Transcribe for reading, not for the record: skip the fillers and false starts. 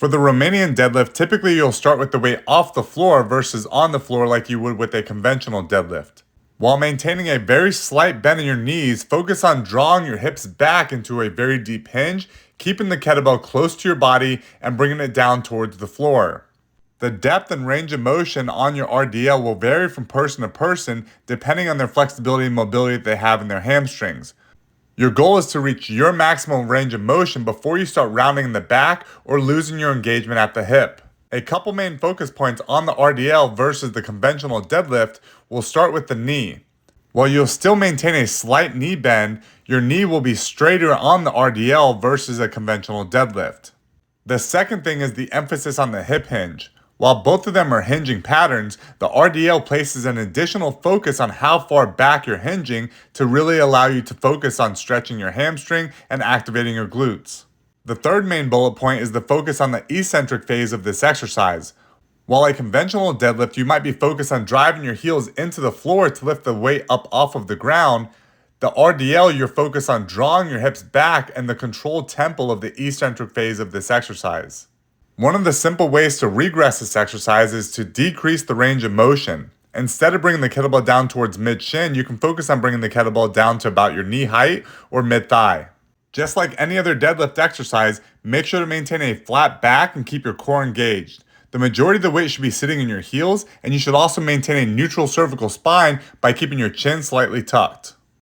For the Romanian deadlift, typically you'll start with the weight off the floor versus on the floor like you would with a conventional deadlift. While maintaining a very slight bend in your knees, focus on drawing your hips back into a very deep hinge, keeping the kettlebell close to your body and bringing it down towards the floor. The depth and range of motion on your RDL will vary from person to person depending on their flexibility and mobility that they have in their hamstrings. Your goal is to reach your maximum range of motion before you start rounding in the back or losing your engagement at the hip. A couple main focus points on the RDL versus the conventional deadlift will start with the knee. While you'll still maintain a slight knee bend, your knee will be straighter on the RDL versus a conventional deadlift. The second thing is the emphasis on the hip hinge. While both of them are hinging patterns, the RDL places an additional focus on how far back you're hinging to really allow you to focus on stretching your hamstring and activating your glutes. The third main bullet point is the focus on the eccentric phase of this exercise. While a conventional deadlift, you might be focused on driving your heels into the floor to lift the weight up off of the ground, the RDL, you're focused on drawing your hips back and the controlled tempo of the eccentric phase of this exercise. One of the simple ways to regress this exercise is to decrease the range of motion. Instead of bringing the kettlebell down towards mid-shin, you can focus on bringing the kettlebell down to about your knee height or mid-thigh. Just like any other deadlift exercise, make sure to maintain a flat back and keep your core engaged. The majority of the weight should be sitting in your heels, and you should also maintain a neutral cervical spine by keeping your chin slightly tucked.